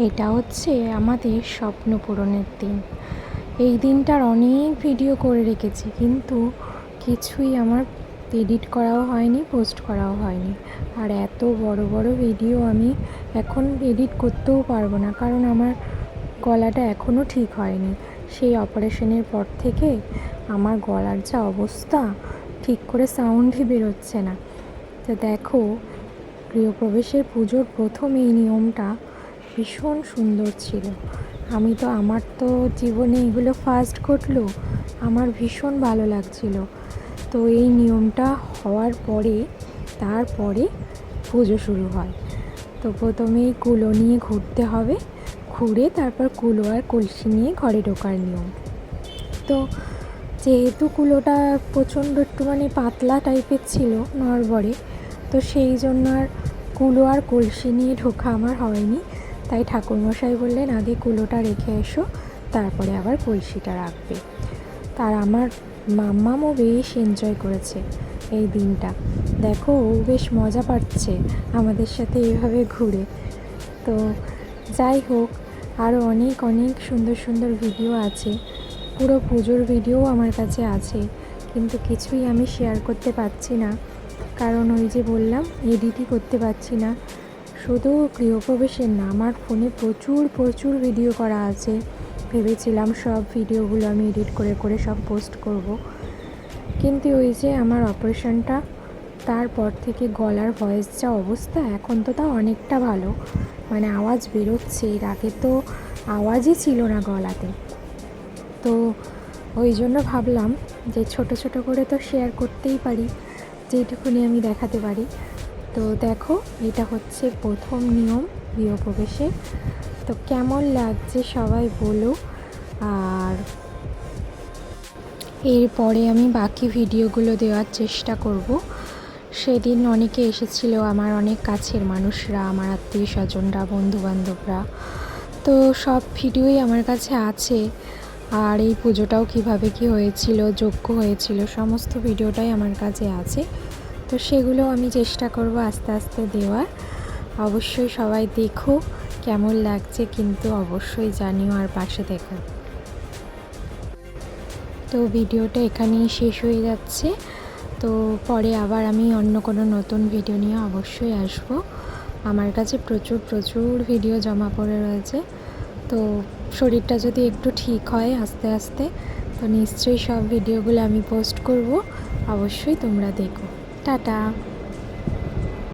এটা হচ্ছে আমাদের স্বপ্ন পূরণের দিন। এই দিনটার অনেক ভিডিও করে রেখেছি, কিন্তু কিছুই আমার এডিট করাও হয়নি, পোস্ট করাও হয়নি। আর এত বড় বড় ভিডিও আমি এখন এডিট করতেও পারবো না, কারণ আমার গলাটা এখনও ঠিক হয়নি। সেই অপারেশনের পর থেকে আমার গলার যা অবস্থা, ঠিক করে সাউন্ডই বেরোচ্ছে না। তো দেখো, গৃহপ্রবেশের পুজোর প্রথম এই নিয়মটা ভীষণ সুন্দর ছিল। আমার তো জীবনে এগুলো ফার্স্ট ঘটলো, আমার ভীষণ ভালো লাগছিল। তো এই নিয়মটা হওয়ার পরে তারপরে পুজো শুরু হয়। তো প্রথমেই কুলো নিয়ে ঘুরতে হবে, ঘুরে তারপর কুলো আর কলসি নিয়ে ঘরে ঢোকার নিয়ম। তো যেহেতু কুলোটা প্রচণ্ড একটুখানি পাতলা টাইপের ছিল, নড়বড়ে, তো সেই জন্য আর কুলো আর কলসি নিয়ে ঢোকা আমার হয়নি। তাই ঠাকুরমশাই বললেন আগে কুলোটা রেখে এসো, তারপরে আবার কলসিটা রাখবে। তার আমার মাম্মামও বেশ এনজয় করেছে এই দিনটা। দেখো, ও বেশ মজা পাচ্ছে আমাদের সাথে এইভাবে ঘুরে। তো যাই হোক, আরও অনেক অনেক সুন্দর সুন্দর ভিডিও আছে, পুরো পুজোর ভিডিও আমার কাছে আছে, কিন্তু কিছুই আমি শেয়ার করতে পারছি না, কারণ ওই যে বললাম এডিটই করতে পারছি না। শুধু গৃহপ্রবেশের না, আমার ফোনে প্রচুর প্রচুর ভিডিও করা আছে। ভেবেছিলাম সব ভিডিওগুলো আমি এডিট করে করে সব পোস্ট করব, কিন্তু ওই যে আমার অপারেশনটা, তারপর থেকে গলার ভয়েস যা অবস্থা, এখন তো তাও অনেকটা ভালো, মানে আওয়াজ বেরোচ্ছে। এর আগে তো আওয়াজই ছিল না গলাতে। তো ওই জন্য ভাবলাম যে ছোট ছোট করে তো শেয়ার করতেই পারি, যেটুকুনি আমি দেখাতে পারি। তো দেখো, এটা হচ্ছে প্রথম নিয়ম গৃহপ্রবেশে। তো কেমন লাগছে সবাই বলো। আর এরপরে আমি বাকি ভিডিওগুলো দেওয়ার চেষ্টা করব। সেদিন অনেকে এসেছিল, আমার অনেক কাছের মানুষরা, আমার আত্মীয় স্বজনরা, বন্ধুবান্ধবরা। তো সব ভিডিওই আমার কাছে আছে। আর এই পুজোটাও কিভাবে কি হয়েছিল, যজ্ঞ হয়েছিল, সমস্ত ভিডিওটাই আমার কাছে আছে। তো সেগুলো আমি চেষ্টা করব আস্তে আস্তে দেওয়ার। অবশ্যই সবাই দেখো কেমন লাগছে, কিন্তু অবশ্যই জানিও আর পাশে দেখো। তো ভিডিওটা এখানেই শেষ হয়ে যাচ্ছে। তো পরে আবার আমি অন্য কোনো নতুন ভিডিও নিয়ে অবশ্যই আসব। আমার কাছে প্রচুর প্রচুর ভিডিও জমা পড়ে রয়েছে। তো শরীরটা যদি একটু ঠিক হয় আস্তে আস্তে, তো নিশ্চয়ই সব ভিডিওগুলো আমি পোস্ট করব। অবশ্যই তোমরা দেখো। টাটা।